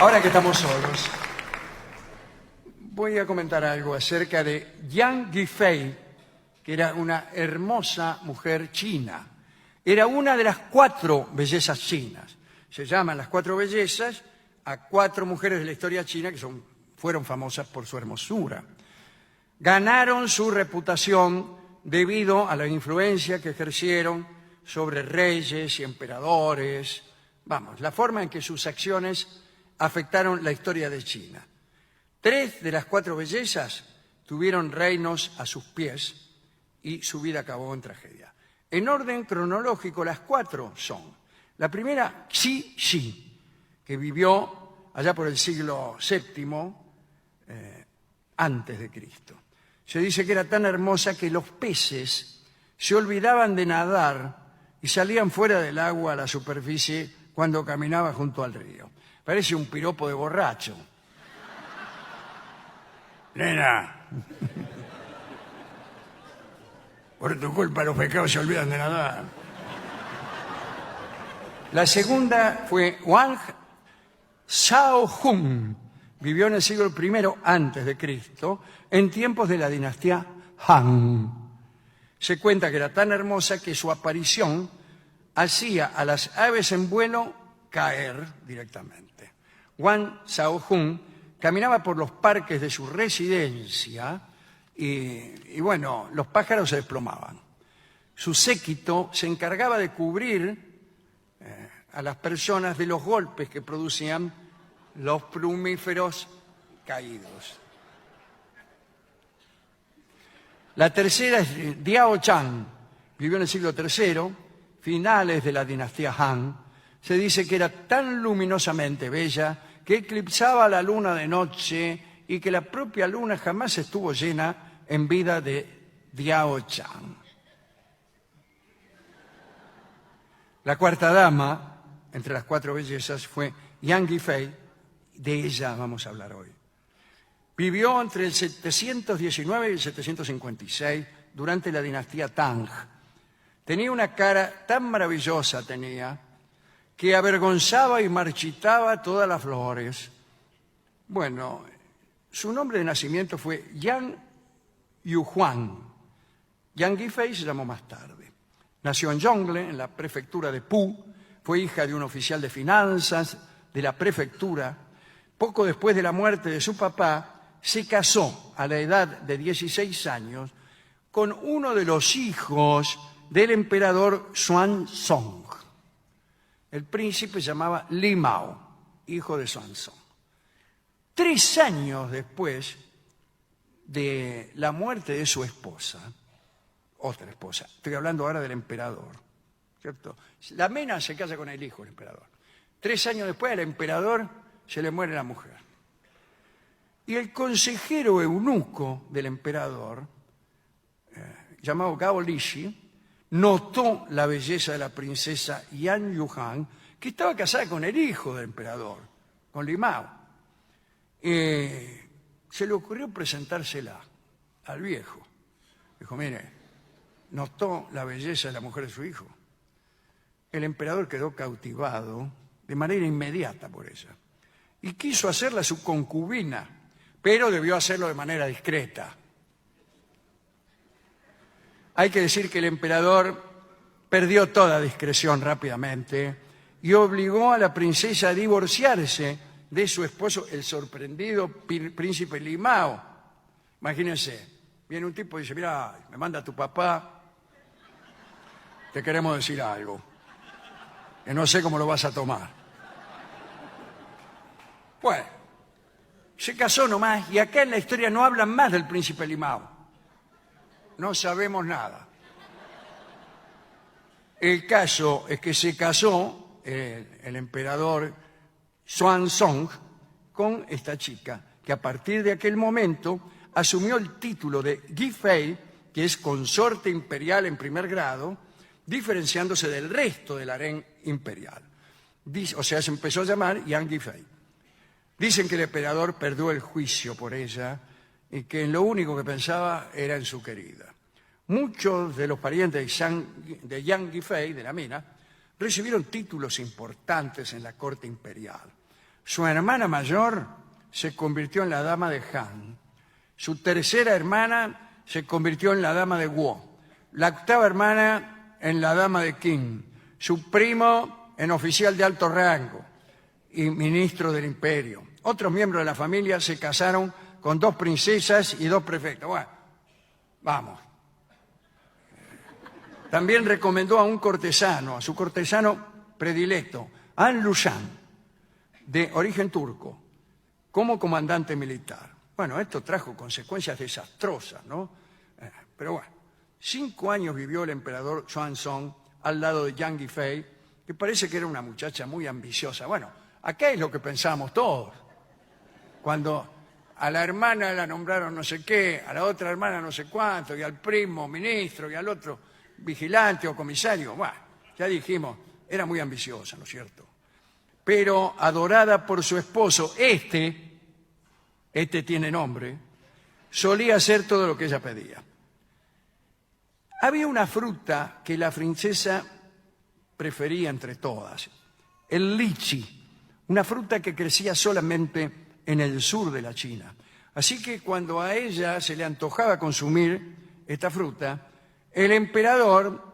Ahora que estamos solos, voy a comentar algo acerca de Yang Guifei, que era una hermosa mujer china. Era una de las 4 bellezas chinas. Se llaman las 4 bellezas a 4 mujeres de la historia china que fueron famosas por su hermosura. Ganaron su reputación debido a la influencia que ejercieron sobre reyes y emperadores. Vamos, la forma en que sus acciones afectaron la historia de China. 3 de las 4 bellezas tuvieron reinos a sus pies y su vida acabó en tragedia. En orden cronológico, las 4 son: la primera, Qi Shi, que vivió allá por el siglo VII antes de Cristo. Se dice que era tan hermosa que los peces se olvidaban de nadar y salían fuera del agua a la superficie cuando caminaba junto al río. Parece un piropo de borracho. Nena, por tu culpa los pecados se olvidan de nadar. La segunda fue Wang Shaohong. Vivió en el siglo I antes de Cristo, en tiempos de la dinastía Han. Se cuenta que era tan hermosa que su aparición hacía a las aves en vuelo caer directamente. Wang Shaohong caminaba por los parques de su residencia y bueno, los pájaros se desplomaban. Su séquito se encargaba de cubrir a las personas de los golpes que producían los plumíferos caídos. La tercera es Diao Chan. Vivió en el siglo III, finales de la dinastía Han. Se dice que era tan luminosamente bella que eclipsaba la luna de noche y que la propia luna jamás estuvo llena en vida de Diao Chan. La cuarta dama, entre las 4 bellezas, fue Yang Guifei. De ella vamos a hablar hoy. Vivió entre el 719 y el 756 durante la dinastía Tang. Tenía una cara tan maravillosa, que avergonzaba y marchitaba todas las flores. Bueno, su nombre de nacimiento fue Yang Yuhuang. Yang Guifei se llamó más tarde. Nació en Yongle, en la prefectura de Pu. Fue hija de un oficial de finanzas de la prefectura. Poco después de la muerte de su papá, se casó a la edad de 16 años con uno de los hijos del emperador Xuanzong. El príncipe se llamaba Li Mao, hijo de Xuanzong. 3 años después de la muerte de su esposa, otra esposa, estoy hablando ahora del emperador, ¿cierto? La mena se casa con el hijo del emperador. 3 años después al emperador se le muere la mujer. Y el consejero eunuco del emperador, llamado Gao Lishi, notó la belleza de la princesa Yan Yuhan, que estaba casada con el hijo del emperador, con Li Mao. Se le ocurrió presentársela al viejo. Dijo, mire, notó la belleza de la mujer de su hijo. El emperador quedó cautivado de manera inmediata por ella y quiso hacerla su concubina, pero debió hacerlo de manera discreta. Hay que decir que el emperador perdió toda discreción rápidamente y obligó a la princesa a divorciarse de su esposo, el sorprendido príncipe Li Mao. Imagínense, viene un tipo y dice, mira, me manda tu papá, te queremos decir algo, que no sé cómo lo vas a tomar. Bueno, se casó nomás y acá en la historia no hablan más del príncipe Li Mao. No sabemos nada. El caso es que se casó el emperador Xuanzong con esta chica, que a partir de aquel momento asumió el título de Guifei, que es consorte imperial en primer grado, diferenciándose del resto del harén imperial. O sea, se empezó a llamar Yang Guifei. Dicen que el emperador perdió el juicio por ella y que lo único que pensaba era en su querida. Muchos de los parientes de Yang Guifei, de la mina, recibieron títulos importantes en la corte imperial. Su hermana mayor se convirtió en la dama de Han. Su tercera hermana se convirtió en la dama de Guo. La octava hermana en la dama de Qin. Su primo en oficial de alto rango y ministro del imperio. Otros miembros de la familia se casaron con 2 princesas y 2 prefectos. Bueno, vamos. También recomendó a un cortesano, a su cortesano predilecto, An Lushan, de origen turco, como comandante militar. Bueno, esto trajo consecuencias desastrosas, ¿no? Pero bueno, 5 años vivió el emperador Xuanzong al lado de Yang Guifei, que parece que era una muchacha muy ambiciosa. Bueno, acá es lo que pensamos todos. Cuando a la hermana la nombraron no sé qué, a la otra hermana no sé cuánto, y al primo ministro, y al otro vigilante o comisario, bueno, ya dijimos, era muy ambiciosa, ¿no es cierto? Pero adorada por su esposo, este tiene nombre, solía hacer todo lo que ella pedía. Había una fruta que la princesa prefería entre todas, el lichi, una fruta que crecía solamente en el sur de la China. Así que cuando a ella se le antojaba consumir esta fruta, el emperador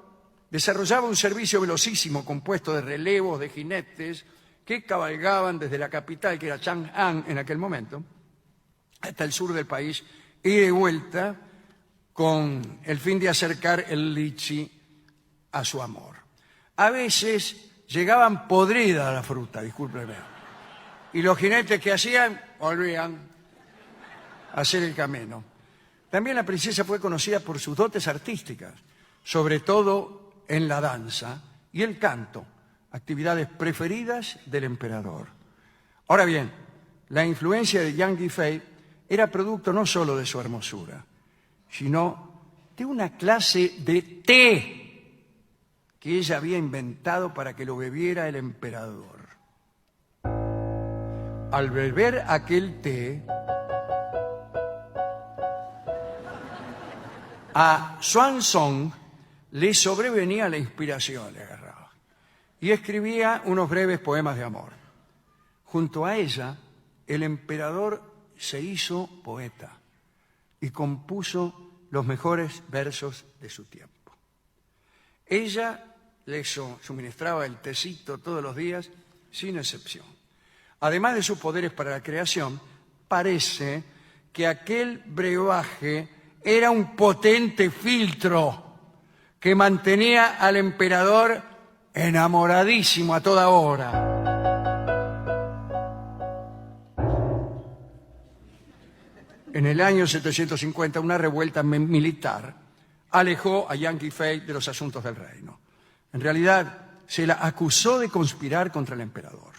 desarrollaba un servicio velocísimo compuesto de relevos de jinetes que cabalgaban desde la capital, que era Chang'an en aquel momento, hasta el sur del país, y de vuelta con el fin de acercar el lichi a su amor. A veces llegaban podrida la fruta, discúlpeme, y los jinetes que hacían, volvían a hacer el camino. También la princesa fue conocida por sus dotes artísticas, sobre todo en la danza y el canto, actividades preferidas del emperador. Ahora bien, la influencia de Yang Guifei era producto no solo de su hermosura, sino de una clase de té que ella había inventado para que lo bebiera el emperador. Al beber aquel té, a Xuanzong le sobrevenía la inspiración, le agarraba, y escribía unos breves poemas de amor. Junto a ella, el emperador se hizo poeta y compuso los mejores versos de su tiempo. Ella le suministraba el tecito todos los días, sin excepción. Además de sus poderes para la creación, parece que aquel brebaje era un potente filtro que mantenía al emperador enamoradísimo a toda hora. En el año 750, una revuelta militar alejó a Yang Guifei de los asuntos del reino. En realidad, se la acusó de conspirar contra el emperador.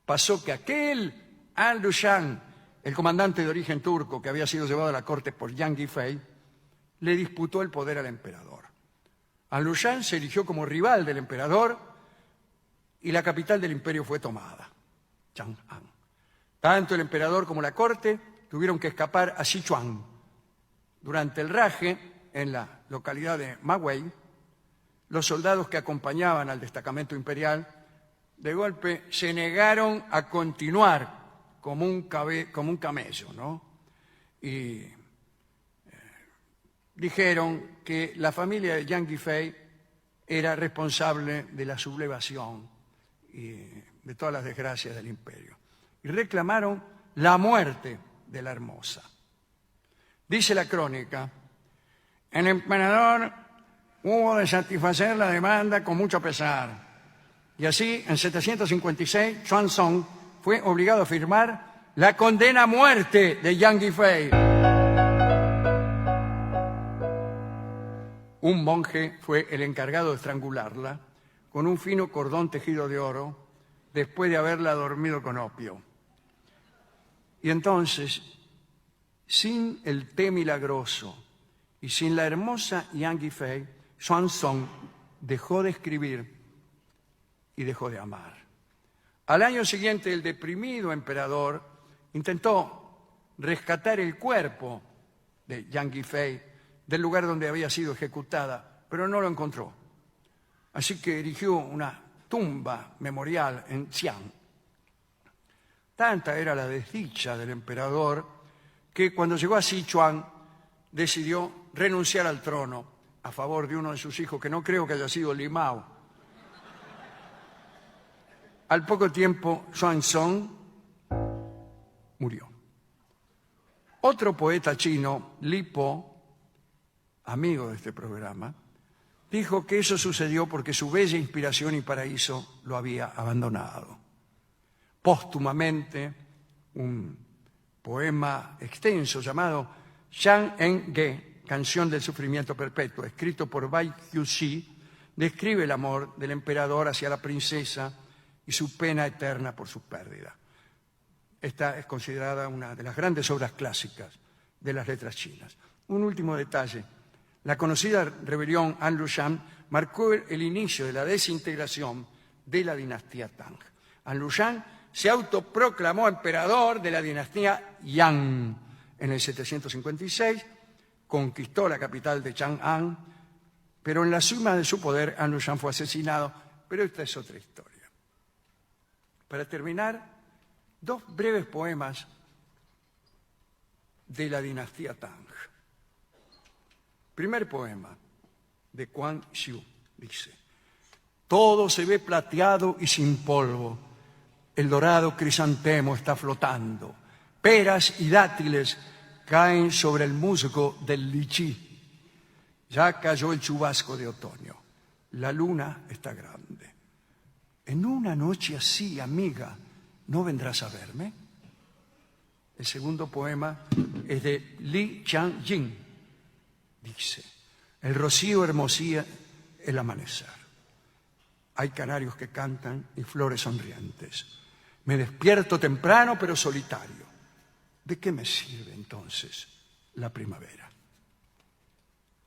Pasó que aquel An Lushan, el comandante de origen turco que había sido llevado a la corte por Yang Guifei, le disputó el poder al emperador. An Lushan se erigió como rival del emperador y la capital del imperio fue tomada, Chang'an. Tanto el emperador como la corte tuvieron que escapar a Sichuan. Durante el raje, en la localidad de Mawei, los soldados que acompañaban al destacamento imperial de golpe se negaron a continuar como un camello, ¿no? Y dijeron que la familia de Yang Guifei era responsable de la sublevación y de todas las desgracias del imperio. Y reclamaron la muerte de la hermosa. Dice la crónica, el emperador hubo de satisfacer la demanda con mucho pesar. Y así, en 756, Xuanzong fue obligado a firmar la condena a muerte de Yang Guifei. Un monje fue el encargado de estrangularla con un fino cordón tejido de oro después de haberla dormido con opio. Y entonces, sin el té milagroso y sin la hermosa Yang Guifei, Xuanzong dejó de escribir y dejó de amar. Al año siguiente, el deprimido emperador intentó rescatar el cuerpo de Yang Guifei del lugar donde había sido ejecutada, pero no lo encontró. Así que erigió una tumba memorial en Xi'an. Tanta era la desdicha del emperador que cuando llegó a Sichuan decidió renunciar al trono a favor de uno de sus hijos, que no creo que haya sido Limao. Al poco tiempo, Xuanzong murió. Otro poeta chino, Li Po, amigo de este programa, dijo que eso sucedió porque su bella inspiración y paraíso lo había abandonado. Póstumamente, un poema extenso llamado Shang En Ge, Canción del Sufrimiento Perpetuo, escrito por Bai Qiuxi, describe el amor del emperador hacia la princesa y su pena eterna por su pérdida. Esta es considerada una de las grandes obras clásicas de las letras chinas. Un último detalle. La conocida rebelión An Lushan marcó el inicio de la desintegración de la dinastía Tang. An Lushan se autoproclamó emperador de la dinastía Yang en el 756, conquistó la capital de Chang'an, pero en la cima de su poder An Lushan fue asesinado, pero esta es otra historia. Para terminar, dos breves poemas de la dinastía Tang. Primer poema de Quan Xiu, dice: todo se ve plateado y sin polvo, el dorado crisantemo está flotando, peras y dátiles caen sobre el musgo del lichí, ya cayó el chubasco de otoño, la luna está grande. En una noche así, amiga, ¿no vendrás a verme? El segundo poema es de Li Qianjing. Dice: el rocío hermosea el amanecer. Hay canarios que cantan y flores sonrientes. Me despierto temprano pero solitario. ¿De qué me sirve entonces la primavera?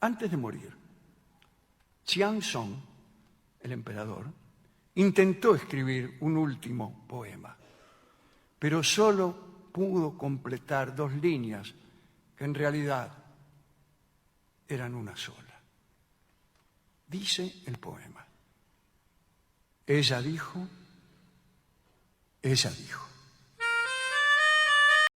Antes de morir, Xianzong, el emperador, intentó escribir un último poema, pero solo pudo completar 2 líneas que en realidad eran una sola. Dice el poema: ella dijo,